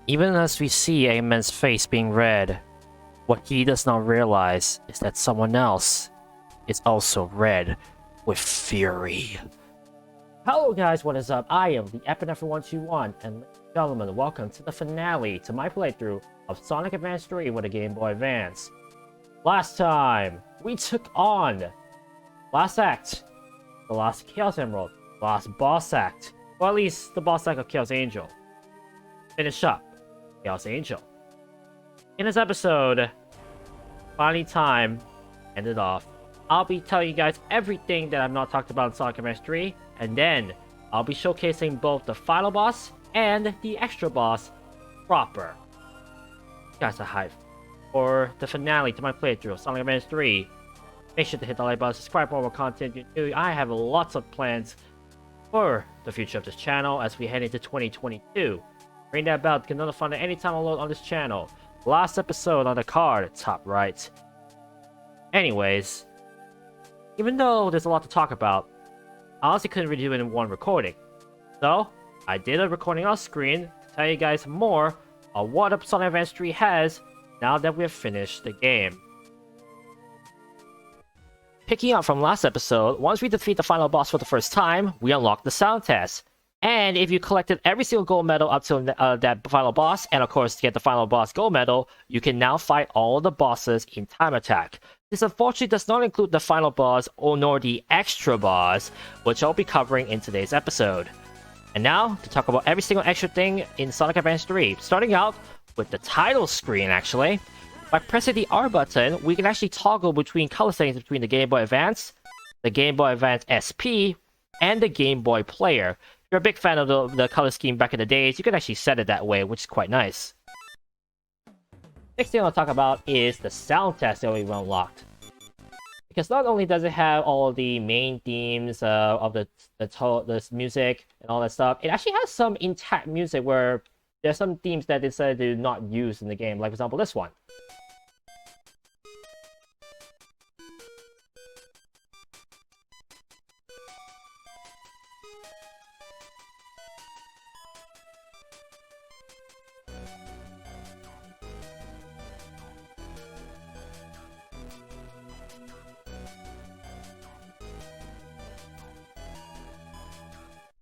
Even as we see Eggman's face being red, what he does not realize is that someone else is also red with fury. Hello guys, what is up? I am the Epinephrine121, and ladies and gentlemen, welcome to the finale to my playthrough of Sonic Advance 3 with a Game Boy Advance. Last time, we took on last act, the last Chaos Emerald, last boss act, or at least the boss act of Chaos Angel. Finish up Chaos Angel. In this episode, finally time ended off. I'll be telling you guys everything that I've not talked about in Sonic Advance 3, and then I'll be showcasing both the final boss and the extra boss proper. You guys are hyped for the finale to my playthrough of Sonic Advance 3. Make sure to hit the like button, subscribe for more content. You know, I have lots of plans for the future of this channel as we head into 2022. Ring that bell to get notified anytime I load on this channel. Last episode on the card, top right. Anyways, even though there's a lot to talk about, I honestly couldn't really do it in one recording. So, I did a recording off screen to tell you guys more on what Sonic Advance 3 has now that we have finished the game. Picking up from last episode, once we defeat the final boss for the first time, we unlock the sound test. And if you collected every single gold medal up to that final boss, and of course to get the final boss gold medal, you can now fight all the bosses in time attack. This unfortunately does not include the final boss or nor the extra boss, which I'll be covering in today's episode. And now, to talk about every single extra thing in Sonic Advance 3, starting out with the title screen actually. By pressing the R button, we can actually toggle between color settings between the Game Boy Advance, the Game Boy Advance SP, and the Game Boy Player. If you're a big fan of the color scheme back in the days, you can actually set it that way, which is quite nice. Next thing I'll talk about is the sound test that we've unlocked. Because not only does it have all of the main themes of the music and all that stuff, it actually has some intact music where there's some themes that they decided to not use in the game, like for example this one.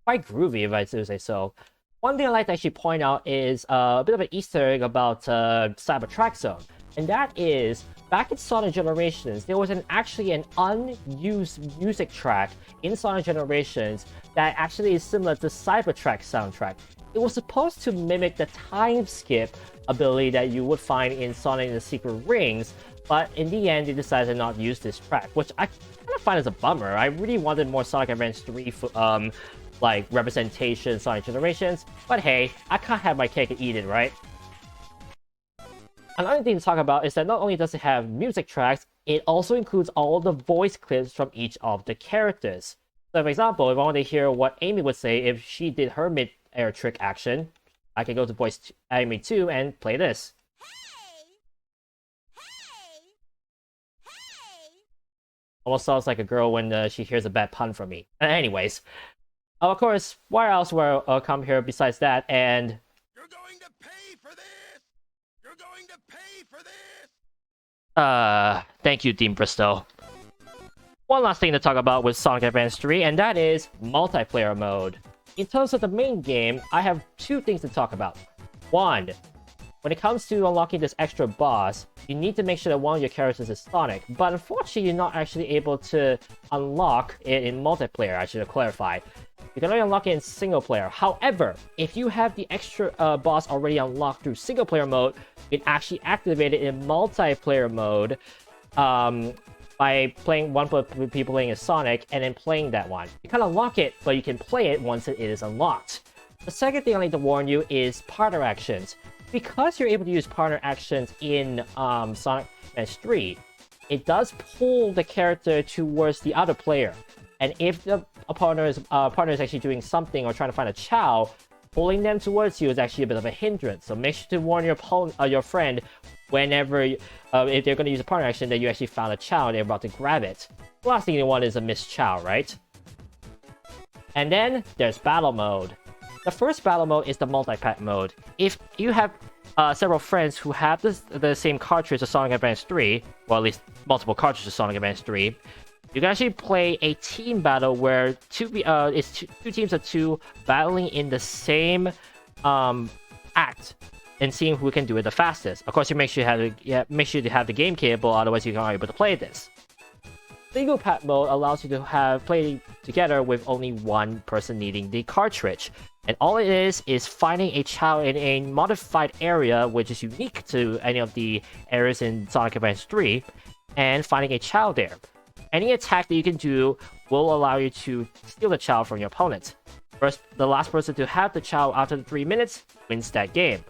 Quite groovy, if I do say so. One thing I'd like to actually point out is a bit of an Easter egg about Cyber Track Zone, and that is, back in Sonic Generations, there was actually an unused music track in Sonic Generations that actually is similar to Cybertrack soundtrack. It was supposed to mimic the time skip ability that you would find in Sonic and the Secret Rings, but in the end, they decided to not use this track, which I kind of find as a bummer. I really wanted more Sonic Advance 3 like representation Sonic Generations, but hey, I can't have my cake and eat it, right? Another thing to talk about is that not only does it have music tracks, it also includes all the voice clips from each of the characters. So for example, if I want to hear what Amy would say if she did her mid-air trick action, I can go to voice Amy 2 and play this. Almost sounds like a girl when she hears a bad pun from me. Anyways, of course, where else will I come here besides that? And you're going to pay for this. You're going to pay for this. Thank you, Dean Bristow. One last thing to talk about with Sonic Advance 3, and that is multiplayer mode. In terms of the main game, I have two things to talk about. One, when it comes to unlocking this extra boss, you need to make sure that one of your characters is Sonic, but unfortunately you're not actually able to unlock it in multiplayer, I should clarify. You can only unlock it in single player. However, if you have the extra boss already unlocked through single player mode, you can actually activate it in multiplayer mode by playing one people playing as Sonic and then playing that one. You can't unlock it, but you can play it once it is unlocked. The second thing I need to warn you is partner actions. Because you're able to use partner actions in Sonic Advance 3, it does pull the character towards the other player. And if the partner is actually doing something or trying to find a Chow, pulling them towards you is actually a bit of a hindrance. So make sure to warn your friend whenever, if they're going to use a partner action, that you actually found a Chow and they're about to grab it. The last thing you want is a missed Chow, right? And then there's battle mode. The first battle mode is the multi-pack mode. If you have several friends who have the same cartridge of Sonic Advance 3, or at least multiple cartridges of Sonic Advance 3, you can actually play a team battle where two teams of two battling in the same act and seeing who can do it the fastest. Of course, you make sure to have the game cable, otherwise you aren't able to play this. Single pack mode allows you to play together with only one person needing the cartridge. And all it is finding a child in a modified area, which is unique to any of the areas in Sonic Advance 3, and finding a child there. Any attack that you can do will allow you to steal the child from your opponent. First, the last person to have the child after the 3 minutes wins that game.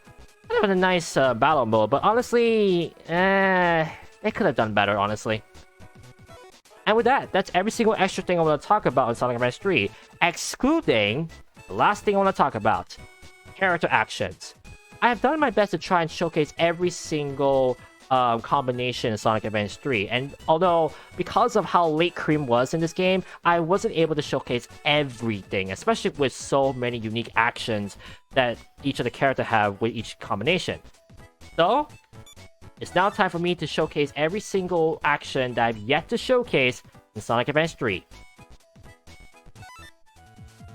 Kind of a nice battle mode, but honestly, they could have done better, honestly. And with that, that's every single extra thing I want to talk about in Sonic Advance 3, excluding the last thing I want to talk about, character actions. I have done my best to try and showcase every single combination in Sonic Advance 3, and although because of how late Cream was in this game, I wasn't able to showcase everything, especially with so many unique actions that each of the characters have with each combination. So, it's now time for me to showcase every single action that I've yet to showcase in Sonic Advance 3.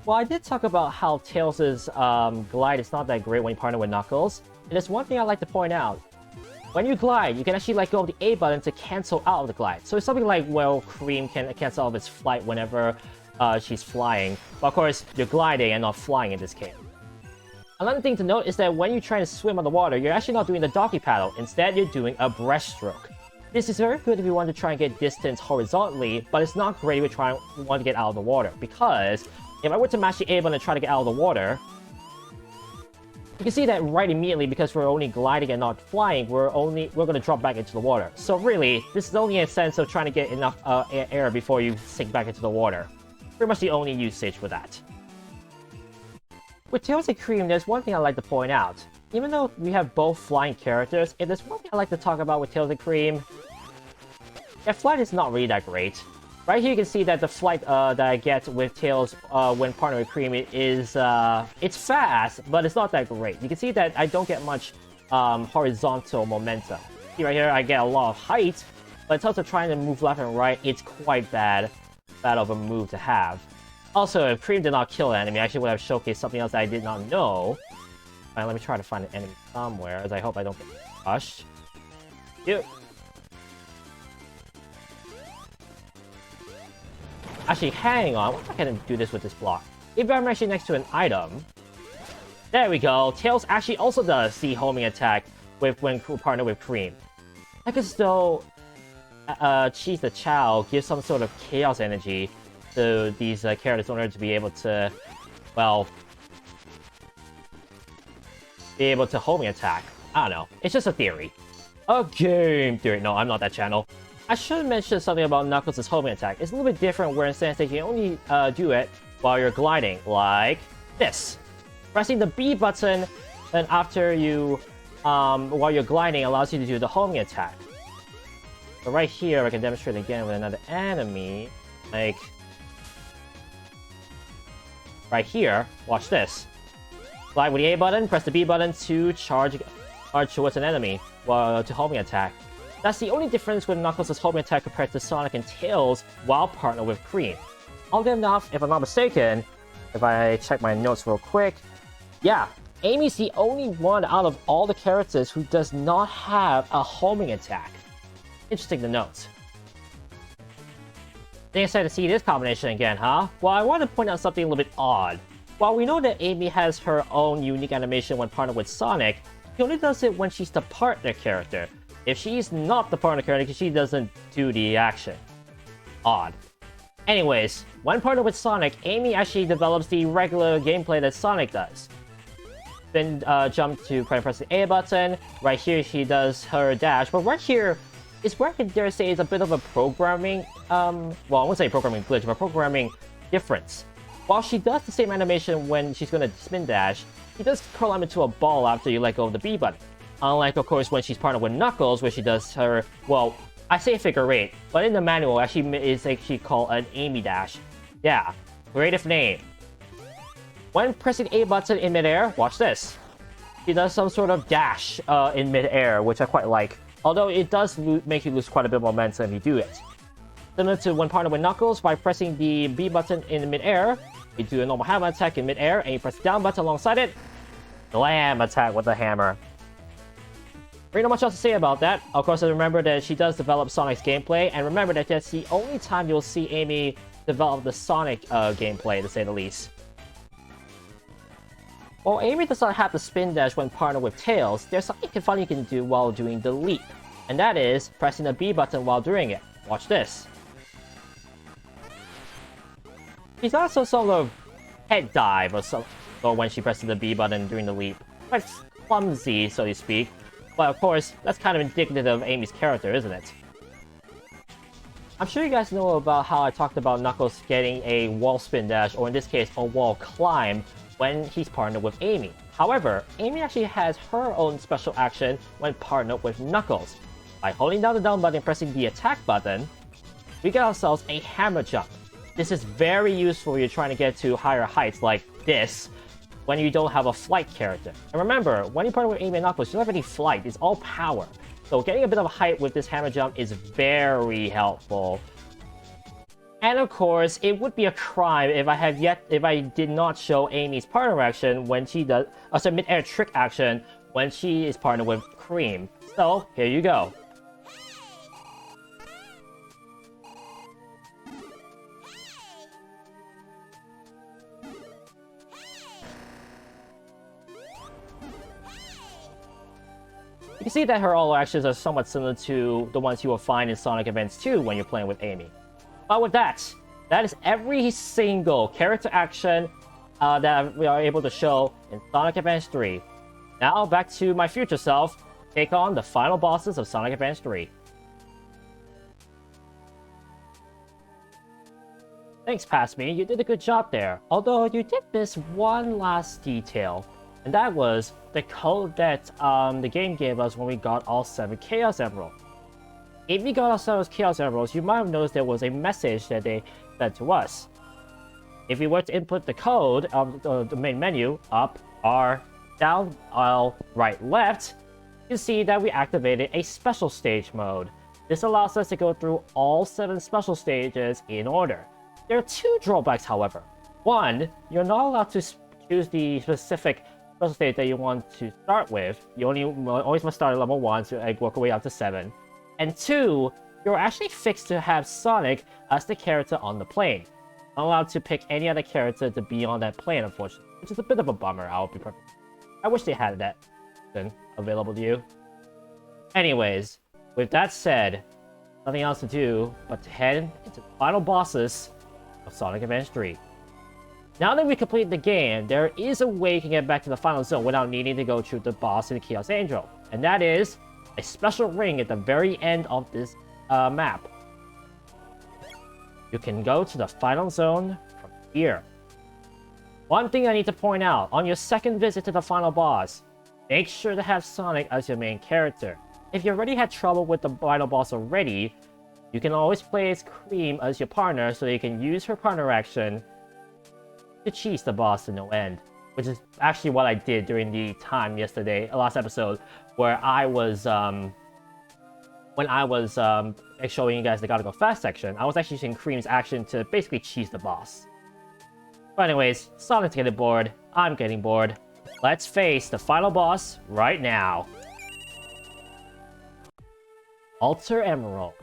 Well, I did talk about how Tails' glide is not that great when you partner with Knuckles, and there's one thing I'd like to point out. When you glide, you can actually let go of the A button to cancel out of the glide. So it's something like, well, Cream can cancel out of its flight whenever she's flying. But of course, you're gliding and not flying in this case. Another thing to note is that when you try to swim on the water, you're actually not doing the doggy paddle. Instead, you're doing a breaststroke. This is very good if you want to try and get distance horizontally, but it's not great if you want to get out of the water. Because if I were to mash the A button and try to get out of the water, you can see that right immediately, because we're only gliding and not flying, we're going to drop back into the water. So really, this is only a sense of trying to get enough air before you sink back into the water. Pretty much the only usage for that. With Tails and Cream, there's one thing I'd like to point out. Even though we have both flying characters, if there's one thing I'd like to talk about with Tails and Cream, their flight is not really that great. Right here you can see that the flight that I get with Tails when partnered with Cream is it's fast, but it's not that great. You can see that I don't get much horizontal momentum. See right here, I get a lot of height, but in terms of trying to move left and right, it's quite bad of a move to have. Also, if Cream did not kill an enemy, I actually would have showcased something else that I did not know. Alright, let me try to find an enemy somewhere, as I hope I don't get crushed. Actually, hang on. What if I can do this with this block? If I'm actually next to an item... There we go. Tails actually also does the homing attack when partnered with Cream. Like as though Cheese the Chow gives some sort of chaos energy to these characters in order to be able to, well... be able to homing attack. I don't know. It's just a theory. A game theory. No, I'm not that channel. I should mention something about Knuckles' homing attack. It's a little bit different where instead you can only do it while you're gliding, like this. Pressing the B button, and after you, while you're gliding, allows you to do the homing attack. So right here, I can demonstrate again with another enemy, like right here. Watch this. Glide with the A button, press the B button to charge towards an enemy while to homing attack. That's the only difference with Knuckles' homing attack compared to Sonic and Tails while partnered with Cream. Oddly enough, if I'm not mistaken, if I check my notes real quick, yeah, Amy's the only one out of all the characters who does not have a homing attack. Interesting to note. Then excited to see this combination again, huh? Well, I want to point out something a little bit odd. While we know that Amy has her own unique animation when partnered with Sonic, she only does it when she's the partner character. If she's not the partner character, she doesn't do the action. Odd. Anyways, when partnered with Sonic, Amy actually develops the regular gameplay that Sonic does. Then jump to press the A button. Right here, she does her dash. But right here is where I can dare say is a bit of a programming, well, I won't say programming glitch, but programming difference. While she does the same animation when she's going to spin dash, she does curl up into a ball after you let go of the B button. Unlike, of course, when she's partnered with Knuckles, where she does her, well, I say figure eight, but in the manual, actually, it's actually called an Amy Dash. Yeah, creative name. When pressing A button in midair, watch this. He does some sort of dash in midair, which I quite like. Although it does make you lose quite a bit of momentum if you do it. Similar to when partnered with Knuckles, by pressing the B button in midair, you do a normal hammer attack in midair, and you press the down button alongside it, slam attack with the hammer. Really not much else to say about that. Of course, remember that she does develop Sonic's gameplay, and remember that that's the only time you'll see Amy develop the Sonic gameplay, to say the least. While Amy does not have the spin dash when partnered with Tails, there's something fun you can do while doing the leap, and that is pressing the B button while doing it. Watch this. She's also sort of head dive or when she presses the B button during the leap. Quite clumsy, so to speak. But of course, that's kind of indicative of Amy's character, isn't it? I'm sure you guys know about how I talked about Knuckles getting a wall spin dash, or in this case, a wall climb, when he's partnered with Amy. However, Amy actually has her own special action when partnered with Knuckles. By holding down the down button and pressing the attack button, we get ourselves a hammer jump. This is very useful when you're trying to get to higher heights like this, when you don't have a flight character. And remember, when you partner with Amy and Knuckles, you don't have any flight, it's all power. So getting a bit of a height with this hammer jump is very helpful. And of course, it would be a crime if I did not show Amy's partner action when she does, mid-air trick action when she is partnered with Cream. So, here you go. You can see that her all actions are somewhat similar to the ones you will find in Sonic Advance 2 when you're playing with Amy. But with that is every single character action that we are able to show in Sonic Advance 3. Now, back to my future self, take on the final bosses of Sonic Advance 3. Thanks, Past Me, you did a good job there. Although you did miss one last detail, and that was the code that the game gave us when we got all 7 Chaos Emeralds. If you got all 7 Chaos Emeralds, you might have noticed there was a message that they sent to us. If we were to input the code of the main menu, up, R, down, L, right, left, you see that we activated a special stage mode. This allows us to go through all 7 special stages in order. There are 2 drawbacks, however. One, you're not allowed to choose the specific special stage that you want to start with. You always must start at level 1 to work your way up to 7. And 2, you're actually fixed to have Sonic as the character on the plane. Not allowed to pick any other character to be on that plane, unfortunately, which is a bit of a bummer. I'll be perfect. I wish they had that available to you. Anyways, with that said, nothing else to do but to head into the final bosses of Sonic Advance 3. Now that we complete the game, there is a way you can get back to the final zone without needing to go through the boss in the Chaos Angel, and that is a special ring at the very end of this map. You can go to the final zone from here. One thing I need to point out, on your second visit to the final boss, make sure to have Sonic as your main character. If you already had trouble with the final boss already, you can always play as Cream as your partner so you can use her partner action to cheese the boss to no end. Which is actually what I did during the time yesterday, last episode, where I was, when I was showing you guys the Gotta Go Fast section, I was actually using Cream's action to basically cheese the boss. But anyways, Sonic's getting bored, I'm getting bored. Let's face the final boss right now. Alter Emerald.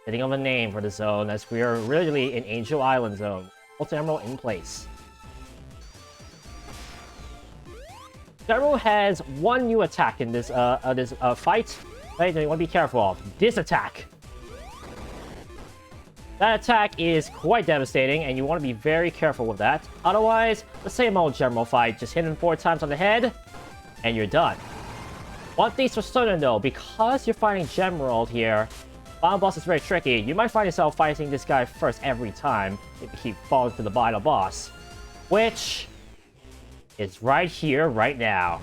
Fitting of a name for the zone, as we are really in Angel Island zone. Alter Emerald in place. Emerald has one new attack in this fight. Right, you want to be careful of this attack. That attack is quite devastating, and you want to be very careful with that. Otherwise, the same old General fight, just hit him 4 times on the head, and you're done. One thing's for certain though, because you're fighting Gemerald here, final boss is very tricky. You might find yourself fighting this guy first every time if you keep falling to the final boss, which is right here, right now.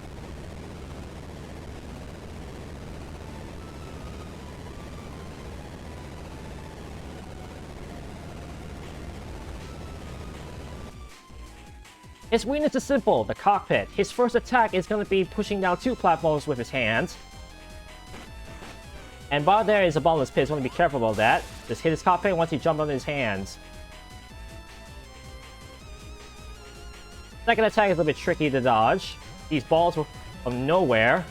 His weakness is simple, the cockpit. His first attack is going to be pushing down 2 platforms with his hands. And while there is a bottomless pit, so want to be careful about that. Just hit his cockpit once he jumps on his hands. Second attack is a little bit tricky to dodge. These balls were from nowhere.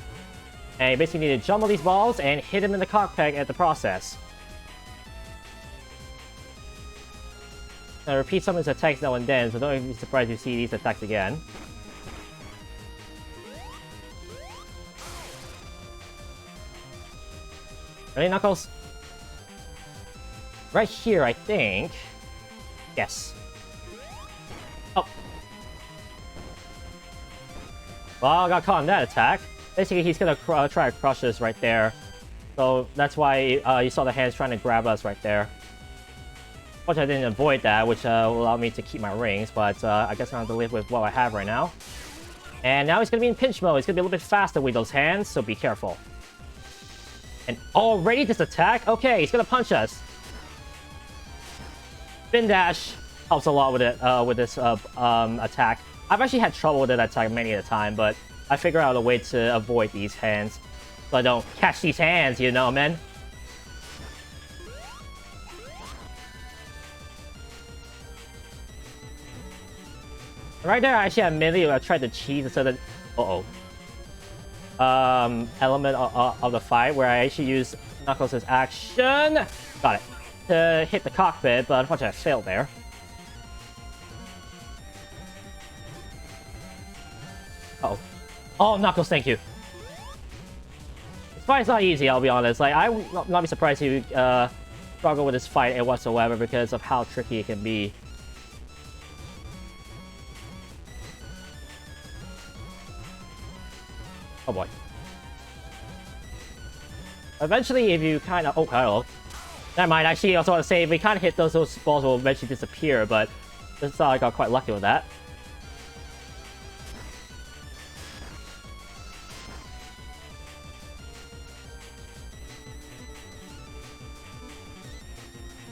And you basically need to jump on these balls and hit him in the cockpit at the process. I repeat some of his attacks now and then, so don't be surprised if you see these attacks again. Ready, Knuckles? Right here, I think. Yes. Oh. Well, I got caught in that attack. Basically, he's gonna try to crush us right there. So that's why you saw the hands trying to grab us right there. Which I didn't avoid that, which will allow me to keep my rings, but I guess I'm gonna have to live with what I have right now. And now he's gonna be in pinch mode. He's gonna be a little bit faster with those hands, so be careful. And already this attack? Okay, he's gonna punch us. Spin dash helps a lot with it, with this attack. I've actually had trouble with that attack many at a time, but I figure out a way to avoid these hands, so I don't catch these hands, you know, man. Right there, actually, admittedly, I tried to cheat a certain element of the fight where I actually used Knuckles' action. Got it. To hit the cockpit, but unfortunately I failed there. Uh-oh. Oh, Knuckles, thank you. This fight's not easy, I'll be honest. Like, I would not be surprised if you struggle with this fight whatsoever because of how tricky it can be. Oh boy. Eventually, if you kind of... Oh, hello. Never mind, actually, I also want to say, if we kind of hit those balls will eventually disappear, but this I got quite lucky with that.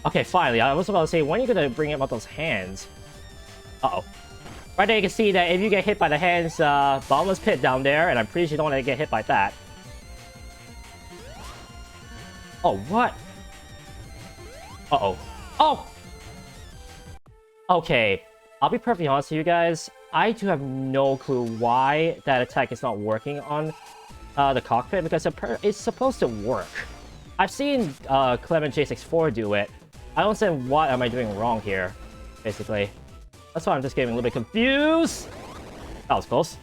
Okay, finally. I was about to say, when are you going to bring up those hands? Uh-oh. Right there, you can see that if you get hit by the hands, bottomless pit down there, and I'm pretty sure you don't want to get hit by that. Oh, what? Uh-oh. Oh! Okay, I'll be perfectly honest with you guys. I do have no clue why that attack is not working on the cockpit, because it's supposed to work. I've seen Clement J64 do it. I don't understand what am I doing wrong here, basically. That's why I'm just getting a little bit confused. That was close.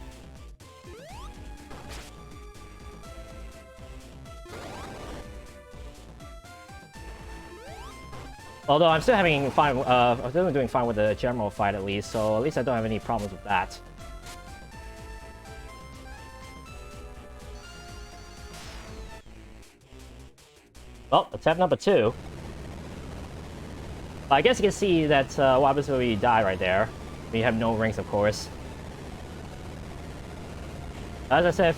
Although I'm still having fine, I'm still doing fine with the general fight at least, so at least I don't have any problems with that. Well, attempt number 2. But I guess you can see that what happens when you die right there. When you have no rings, of course. As I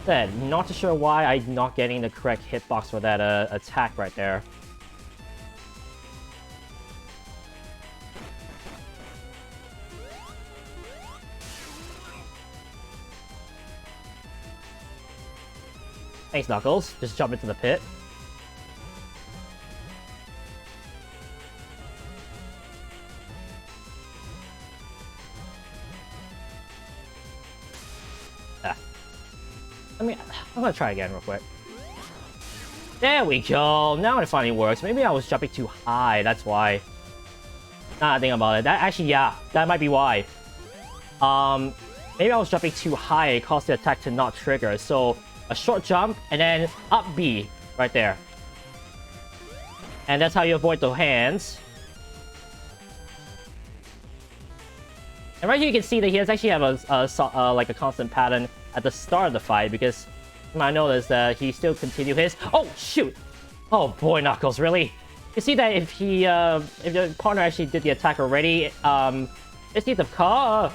said, not too sure why I'm not getting the correct hitbox for that attack right there. Thanks, Knuckles. Just jump into the pit. I'm gonna try again real quick. There we go. Now it finally works. Maybe I was jumping too high. That's why. Now I think about it. That actually, yeah, that might be why. Maybe I was jumping too high. It caused the attack to not trigger. So a short jump and then up B right there. And that's how you avoid the hands. And right here you can see that he does actually have like a constant pattern at the start of the fight, because you might notice that he still continue his... Oh, shoot! Oh boy, Knuckles, really? You see that if he, if the partner actually did the attack already, just need the car...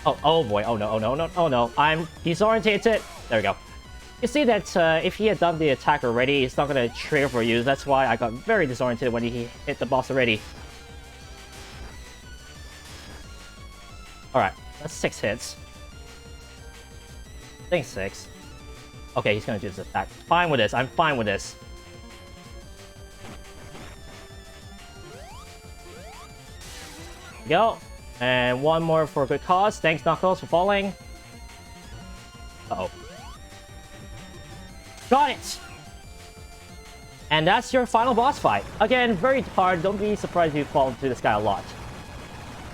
Oh boy, oh no, I'm disorientated. There we go. You see that if he had done the attack already, it's not gonna trigger for you. That's why I got very disoriented when he hit the boss already. Alright, That's 6 hits. I think 6. Okay, he's gonna do this attack. Fine with this. I'm fine with this. Go. And one more for a good cause. Thanks, Knuckles, for falling. Uh-oh. Got it! And that's your final boss fight. Again, very hard. Don't be surprised if you fall into this guy a lot.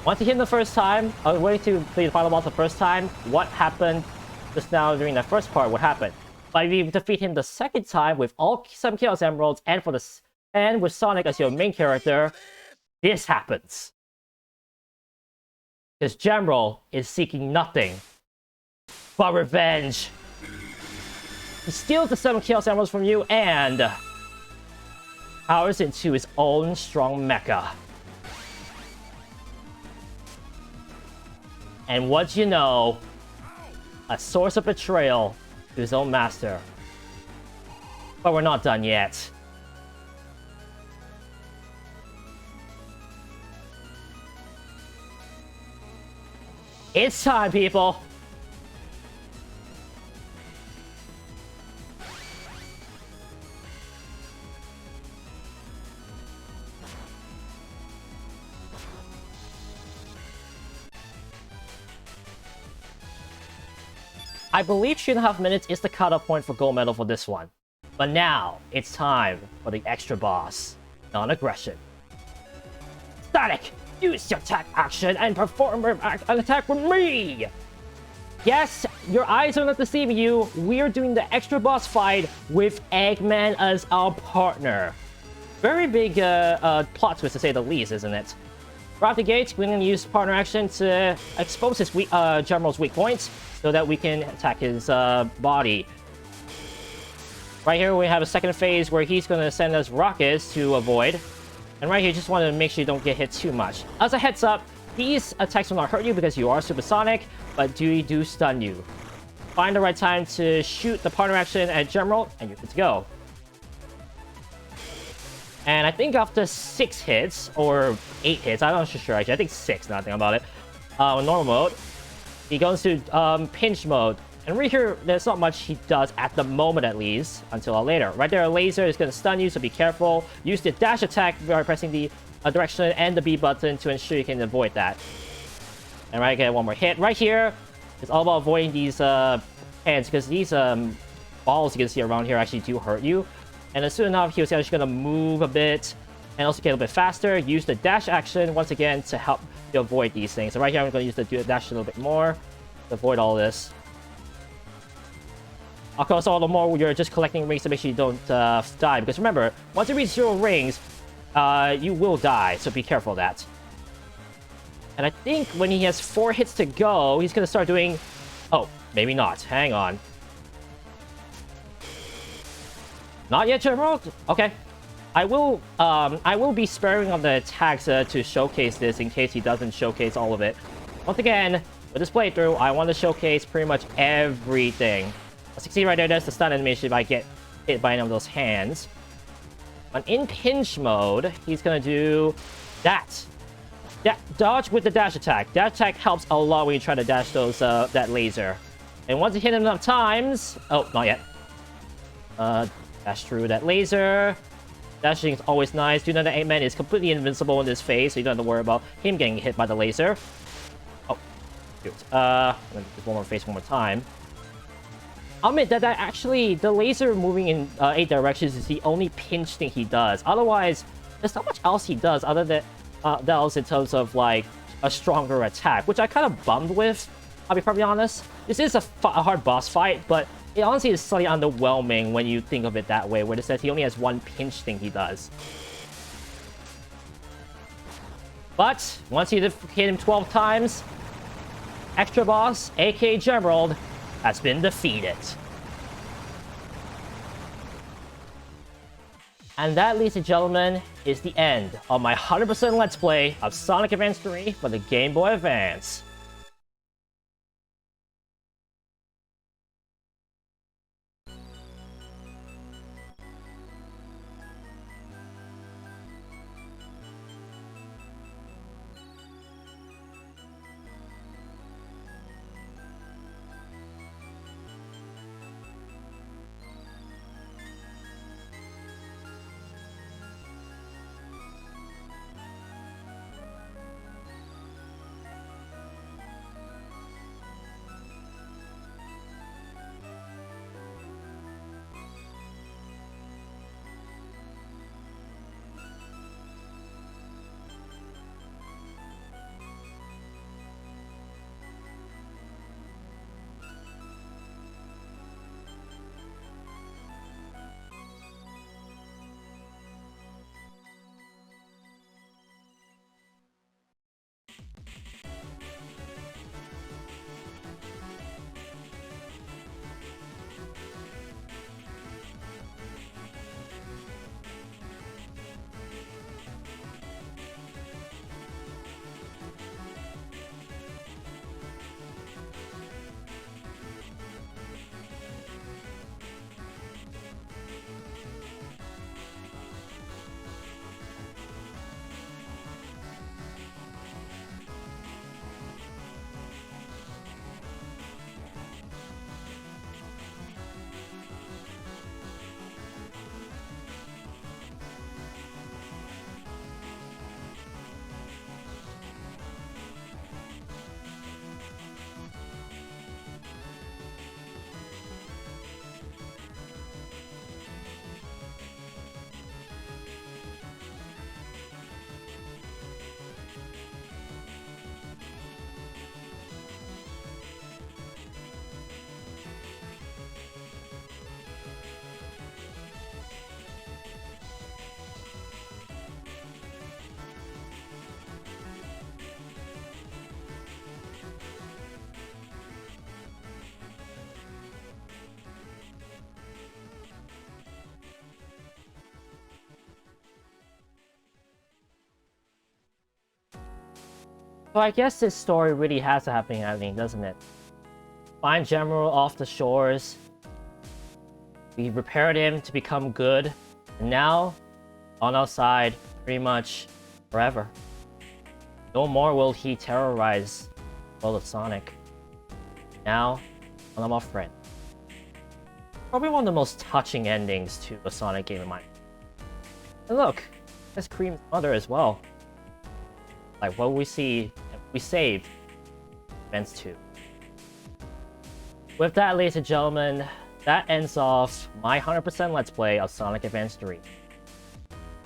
Once you hit him the first time, I was waiting to play the final boss the first time. What happened just now during that first part? What happened? But if you defeat him the second time with all 7 Chaos Emeralds and with Sonic as your main character, this happens. Because General is seeking nothing but revenge. He steals the 7 Chaos Emeralds from you and powers into his own strong mecha. And what you know, a source of betrayal to his own master. But we're not done yet. It's time, people! I believe 3.5 minutes is the cutoff point for gold medal for this one. But now, it's time for the extra boss, non-aggression. Sonic, use your attack action and perform an attack with me! Yes, your eyes are not deceiving you. We're doing the extra boss fight with Eggman as our partner. Very big plot twist to say the least, isn't it? Right out the gate, we're going to use partner action to expose his General's weak points so that we can attack his body. Right here, we have a second phase where he's going to send us rockets to avoid. And right here, just want to make sure you don't get hit too much. As a heads up, these attacks will not hurt you because you are supersonic, but do stun you. Find the right time to shoot the partner action at General, and you're good to go. And I think after 6 hits, or 8 hits, I'm not sure actually, I think 6 now I think about it, normal mode, he goes to pinch mode. And right here, there's not much he does at the moment at least, until later. Right there, a laser is going to stun you, so be careful. Use the dash attack by pressing the direction and the B button to ensure you can avoid that. And right, get one more hit. Right here, it's all about avoiding these hands, because these balls you can see around here actually do hurt you. And as soon enough, he was actually going to move a bit and also get a little bit faster. Use the dash action once again to help you avoid these things. So right here, I'm going to use the dash a little bit more to avoid all this. Of course, all the more you're just collecting rings to make sure you don't die. Because remember, once you reach 0 rings, you will die. So be careful of that. And I think when he has 4 hits to go, he's going to start doing... Oh, maybe not. Hang on. Not yet, General? Okay. I will be sparing on the attacks to showcase this in case he doesn't showcase all of it. Once again, with this playthrough, I want to showcase pretty much everything. As you can see right there, there's the stun animation if I get hit by any of those hands. And in pinch mode, he's going to do that. Dodge with the dash attack. Dash attack helps a lot when you try to dash those that laser. And once you hit him enough times... Oh, not yet. Dash through that laser. Dashing is always nice. Do know that Eggman is completely invincible in this phase, so you don't have to worry about him getting hit by the laser. Oh, shoot. Let me do one more phase one more time. I'll admit that actually, the laser moving in 8 directions is the only pinch thing he does. Otherwise, there's not much else he does other than else in terms of like a stronger attack, which I kind of bummed with. I'll be perfectly honest. This is a hard boss fight, but it honestly is slightly underwhelming when you think of it that way, where it says he only has one pinch thing he does. But once you hit him 12 times, Extra Boss, aka General, has been defeated. And that, ladies and gentlemen, is the end of my 100% Let's Play of Sonic Advance 3 for the Game Boy Advance. So I guess this story really has a happy ending, doesn't it? Find General off the shores. We prepared him to become good. And now, on our side, pretty much forever. No more will he terrorize the world of Sonic. Now, I'm our friend. Probably one of the most touching endings to a Sonic game in my opinion. And look, there's Cream's mother as well. Like what we see, we saved Events 2. With that, ladies and gentlemen, that ends off my 100% Let's Play of Sonic Advance 3. If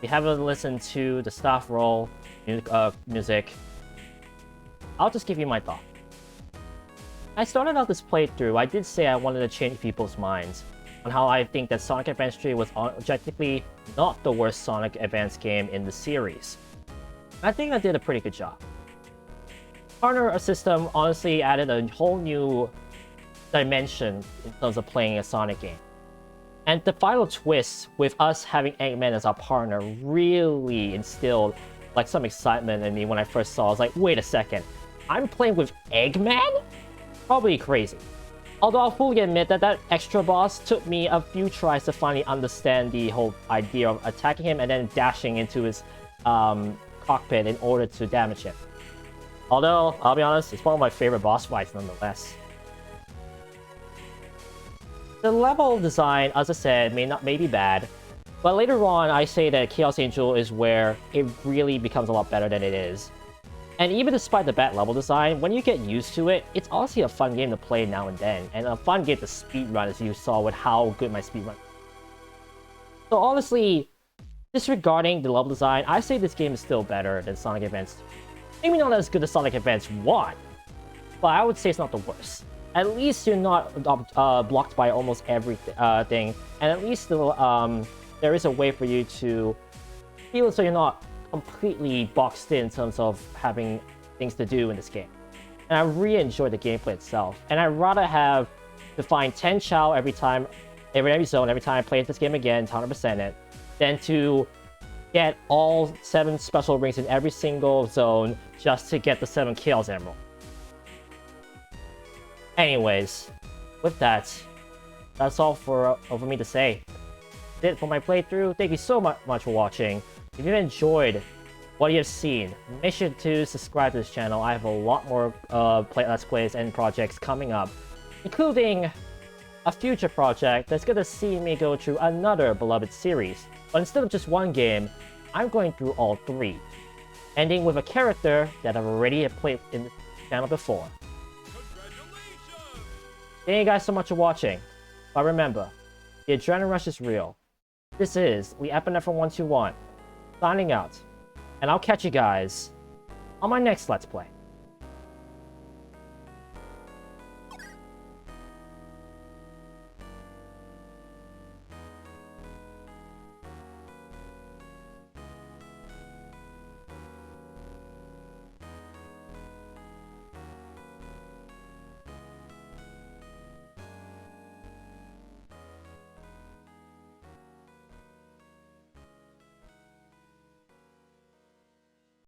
you haven't listened to the staff roll music, I'll just give you my thought. I started out this playthrough, I did say I wanted to change people's minds on how I think that Sonic Advance 3 was objectively not the worst Sonic Advance game in the series. I think I did a pretty good job. Partner system honestly added a whole new dimension in terms of playing a Sonic game. And the final twist with us having Eggman as our partner really instilled like some excitement in me when I first saw it. I was like, wait a second, I'm playing with Eggman? Probably crazy. Although I'll fully admit that that extra boss took me a few tries to finally understand the whole idea of attacking him and then dashing into his cockpit in order to damage him. Although, I'll be honest, it's one of my favorite boss fights nonetheless. The level design, as I said, may be bad, but later on I say that Chaos Angel is where it really becomes a lot better than it is. And even despite the bad level design, when you get used to it, it's honestly a fun game to play now and then, and a fun game to speedrun, as you saw with how good my speedrun. So honestly, disregarding the level design, I say this game is still better than Sonic Advance 2. Maybe not as good as Sonic Advance 1, but I would say it's not the worst. At least you're not blocked by almost everything, and at least there is a way for you to feel so you're not completely boxed in terms of having things to do in this game. And I really enjoy the gameplay itself. And I'd rather have to find 10 Chow every time, every zone, every time I play this game again, 100% it, than to get all 7 special rings in every single zone just to get the 7 Chaos Emerald. Anyways, with that, that's all for me to say. That's it for my playthrough. Thank you so much for watching. If you've enjoyed what you've seen, make sure to subscribe to this channel. I have a lot more Let's Plays and projects coming up, including a future project that's going to see me go through another beloved series. But instead of just one game, I'm going through all 3, ending with a character that I've already played in the channel before. Thank you guys so much for watching. But remember, the adrenaline rush is real. This is the Epinephrine 121, signing out, and I'll catch you guys on my next Let's Play.